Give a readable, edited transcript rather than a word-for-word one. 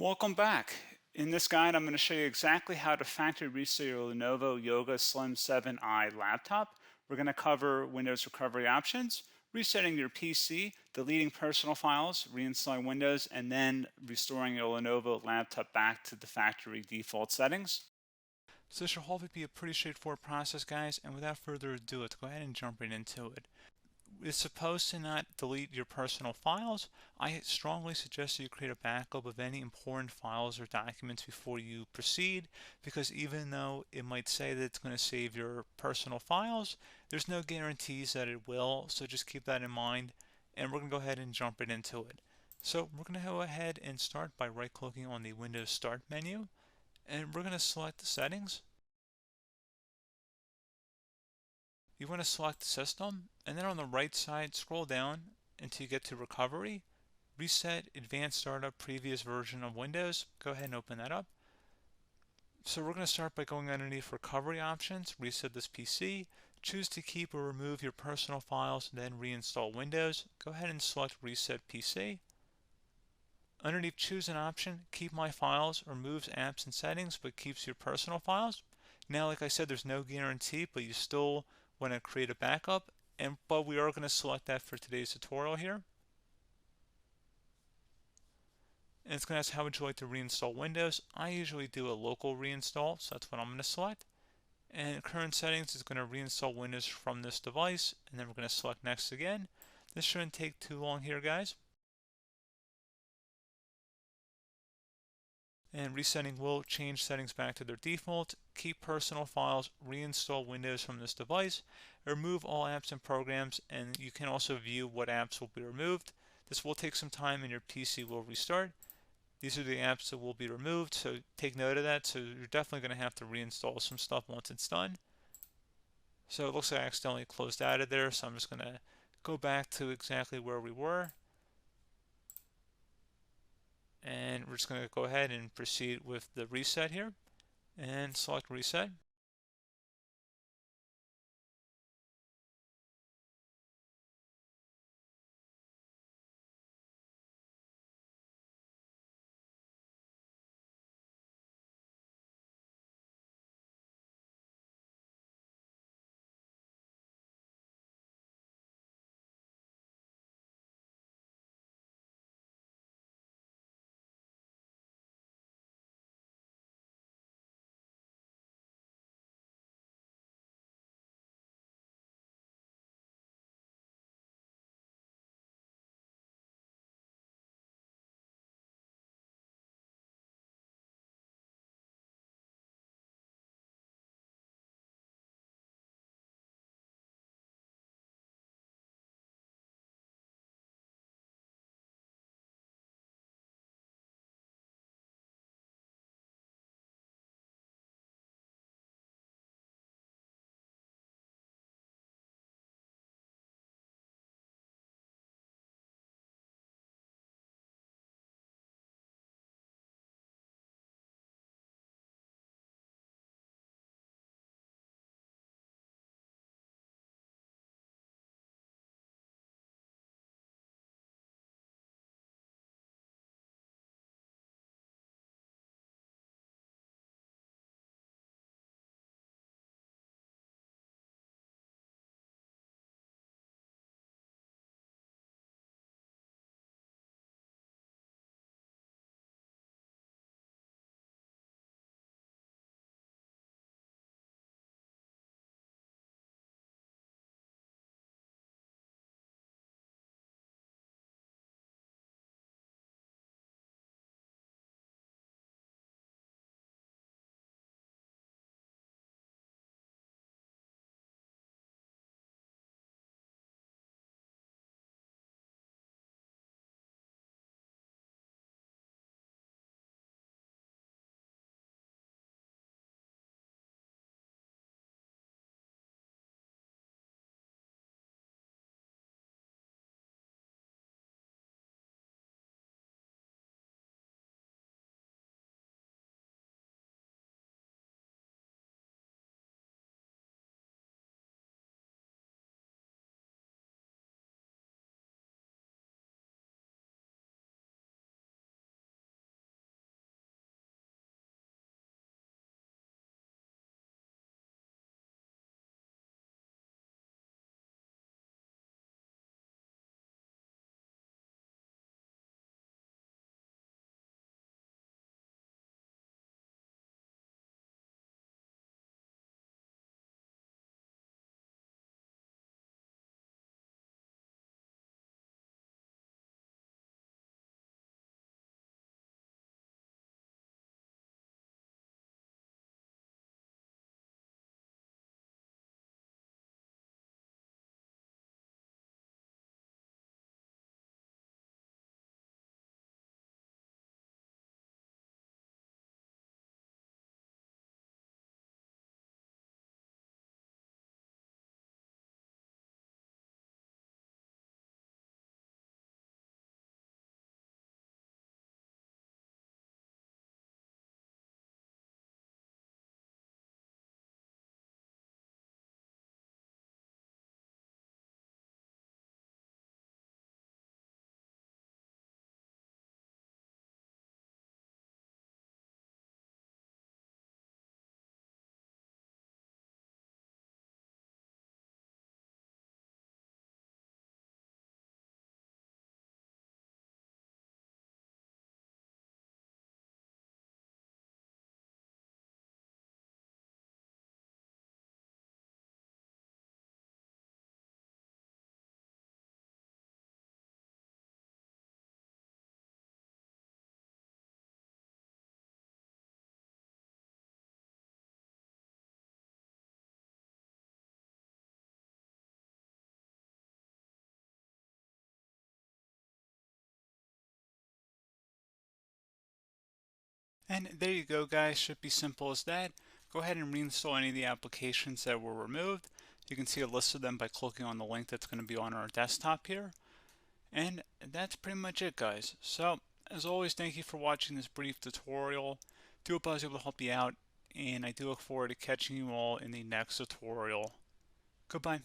Welcome back. In this guide, I'm going to show you exactly how to factory reset your Lenovo Yoga Slim 7i laptop. We're going to cover Windows recovery options, resetting your PC, deleting personal files, reinstalling Windows, and then restoring your Lenovo laptop back to the factory default settings. So this should hopefully be a pretty straightforward process, guys, and without further ado, let's go ahead and jump right into it. It's supposed to not delete your personal files. I strongly suggest that you create a backup of any important files or documents before you proceed, because even though it might say that it's going to save your personal files, there's no guarantees that it will, so just keep that in mind, and we're going to go ahead and jump right into it. So we're going to go ahead and start by right-clicking on the Windows Start menu, and we're going to select the settings. You want to select System, and then on the right side, scroll down until you get to Recovery. Reset Advanced Startup Previous Version of Windows. Go ahead and open that up. So we're going to start by going underneath Recovery Options, reset this PC. Choose to keep or remove your personal files, then reinstall Windows. Go ahead and select Reset PC. Underneath Choose an option, Keep My Files removes apps and settings but keeps your personal files. Now, like I said, there's no guarantee, but you still want to create a backup, but we are going to select that for today's tutorial here. And it's going to ask how would you like to reinstall Windows. I usually do a local reinstall, so that's what I'm going to select. And current settings is going to reinstall Windows from this device, and then we're going to select next again. This shouldn't take too long here, guys. And resetting will change settings back to their default, keep personal files, reinstall Windows from this device, remove all apps and programs, and you can also view what apps will be removed. This will take some time and your PC will restart. These are the apps that will be removed, so take note of that. So you're definitely going to have to reinstall some stuff once it's done. So it looks like I accidentally closed out of there, so I'm just going to go back to exactly where we were. And we're just going to go ahead and proceed with the reset here and select reset. And there you go, guys. Should be simple as that. Go ahead and reinstall any of the applications that were removed. You can see a list of them by clicking on the link that's going to be on our desktop here. And that's pretty much it, guys. So, as always, thank you for watching this brief tutorial. Do hope I was able to help you out, and I do look forward to catching you all in the next tutorial. Goodbye.